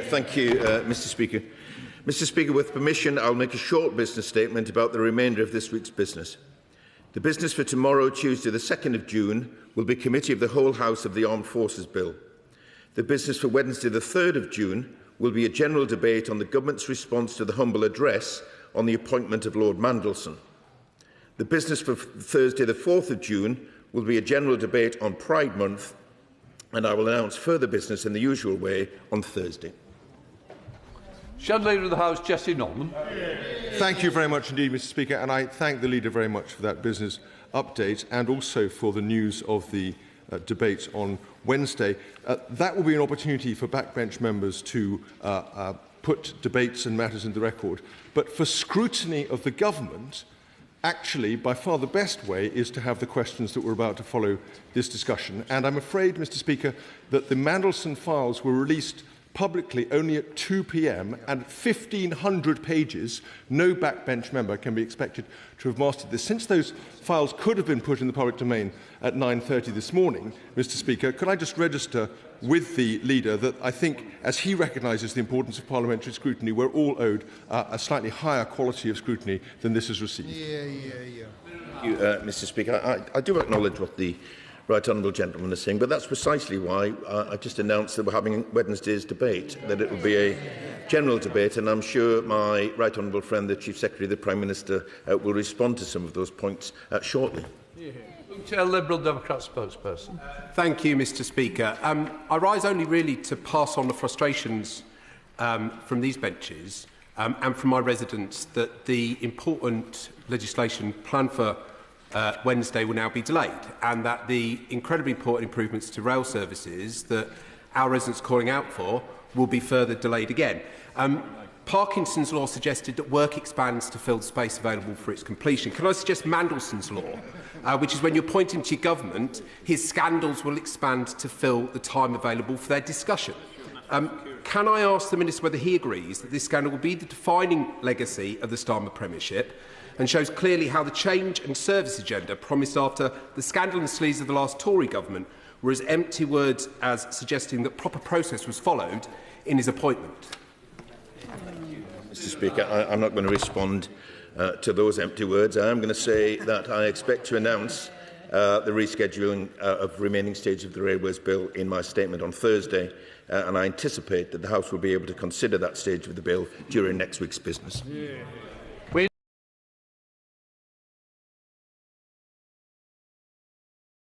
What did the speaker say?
Thank you, Mr Speaker. Mr Speaker, with permission, I'll make a short business statement about the remainder of this week's business. The business for tomorrow, Tuesday the 2nd of June, will be Committee of the Whole House of the Armed Forces Bill. The business for Wednesday the 3rd of June will be a general debate on the Government's response to the humble address on the appointment of Lord Mandelson. The business for Thursday the 4th of June will be a general debate on Pride Month, and I will announce further business in the usual way on Thursday. Shadow Leader of the House, Jessie Norman. Thank you very much indeed, Mr Speaker, and I thank the Leader very much for that business update and also for the news of the debate on Wednesday. That will be an opportunity for backbench members to put debates and matters into the record. But for scrutiny of the government, actually, by far the best way is to have the questions that we're about to follow this discussion. And I'm afraid, Mr Speaker, that the Mandelson files were released publicly only at 2 p.m. and 1,500 pages. No backbench member can be expected to have mastered this. Since those files could have been put in the public domain at 9:30 this morning, Mr Speaker, could I just register with the Leader that I think, as he recognises the importance of parliamentary scrutiny, we're all owed a slightly higher quality of scrutiny than this has received. Thank you, Mr Speaker. I do acknowledge what the Right Honourable Gentleman is saying, but that's precisely why I've just announced that we're having Wednesday's debate, that it will be a general debate, and I'm sure my Right Honourable friend, the Chief Secretary, the Prime Minister, will respond to some of those points shortly. Liberal Democrat spokesperson. Thank you, Mr Speaker. I rise only really to pass on the frustrations from these benches and from my residents that the important legislation planned for Wednesday will now be delayed, and that the incredibly important improvements to rail services that our residents are calling out for will be further delayed again. Parkinson's law suggested that work expands to fill the space available for its completion. Can I suggest Mandelson's law, which is when you appoint him to your government, his scandals will expand to fill the time available for their discussion. Can I ask the Minister whether he agrees that this scandal will be the defining legacy of the Starmer Premiership and shows clearly how the change and service agenda promised after the scandal and sleaze of the last Tory government were as empty words as suggesting that proper process was followed in his appointment? Mr Speaker, I'm not going to respond to those empty words. I am going to say that I expect to announce the rescheduling of remaining stages of the Railways Bill in my statement on Thursday, and I anticipate that the House will be able to consider that stage of the bill during next week's business.